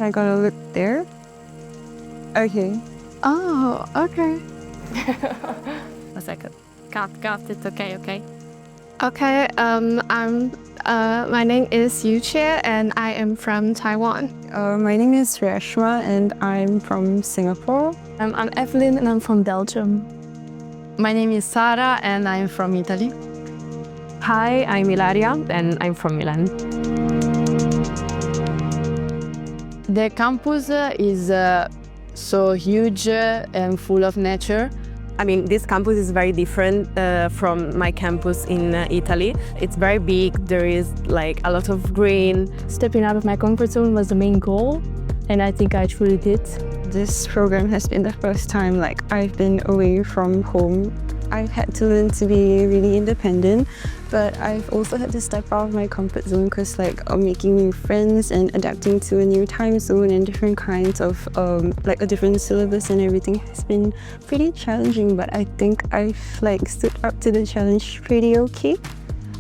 I gotta look there. Okay. Oh, okay. A second. Got it. Okay. Okay, my name is Yu Chia and I am from Taiwan. My name is Reshma and I'm from Singapore. I'm Evelyn and I'm from Belgium. My name is Sara and I'm from Italy. Hi, I'm Ilaria and I'm from Milan. The campus is so huge and full of nature. I mean, this campus is very different from my campus in Italy. It's very big, there is like a lot of green. Stepping out of my comfort zone was the main goal, and I think I truly did. This program has been the first time I've been away from home. I've had to learn to be really independent, but I've also had to step out of my comfort zone because I'm making new friends and adapting to a new time zone and different kinds of a different syllabus and everything has been pretty challenging, but I think I've stood up to the challenge pretty okay.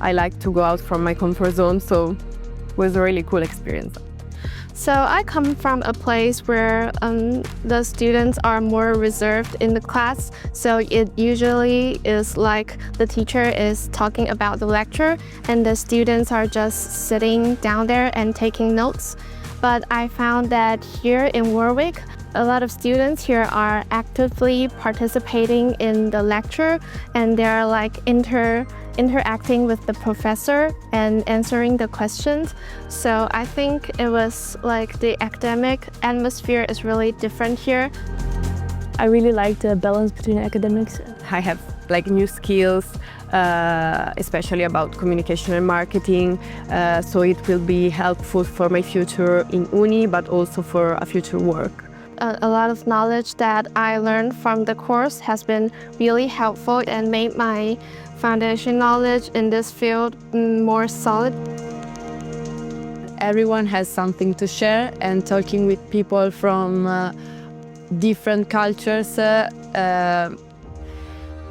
I like to go out from my comfort zone, so it was a really cool experience. So I come from a place where the students are more reserved in the class. So it usually is like the teacher is talking about the lecture and the students are just sitting down there and taking notes. But I found that here in Warwick, a lot of students here are actively participating in the lecture and they're interacting with the professor and answering the questions. So I think it was the academic atmosphere is really different here. I really like the balance between academics. I have new skills, especially about communication and marketing, so it will be helpful for my future in uni, but also for a future work. A lot of knowledge that I learned from the course has been really helpful and made my foundation knowledge in this field more solid. Everyone has something to share, and talking with people from different cultures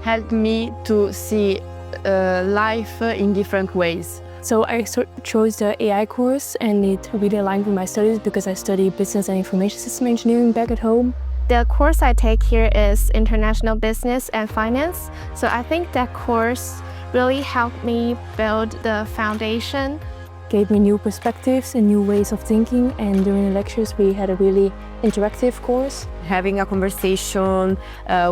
helped me to see life in different ways. So I chose the AI course and it really aligned with my studies because I study business and information system engineering back at home. The course I take here is International Business and Finance. So I think that course really helped me build the foundation. Gave me new perspectives and new ways of thinking, and during the lectures we had a really interactive course. Having a conversation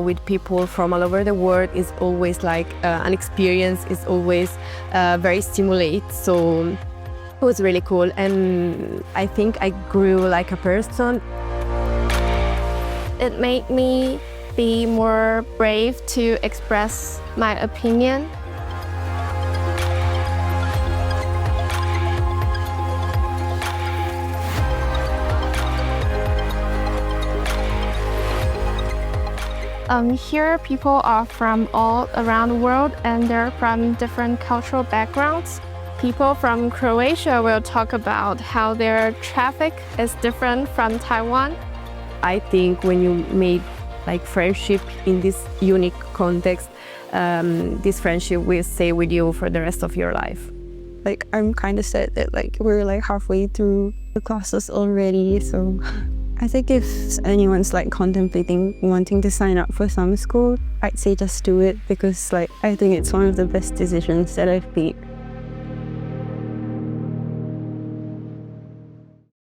with people from all over the world is always an experience, is always very stimulating. So it was really cool, and I think I grew like a person. It made me be more brave to express my opinion. Here people are from all around the world and they're from different cultural backgrounds. People from Croatia will talk about how their traffic is different from Taiwan. I think when you make friendship in this unique context, this friendship will stay with you for the rest of your life. I'm kind of sad that we're halfway through the classes already, so I think if anyone's contemplating wanting to sign up for summer school, I'd say just do it because I think it's one of the best decisions that I've made.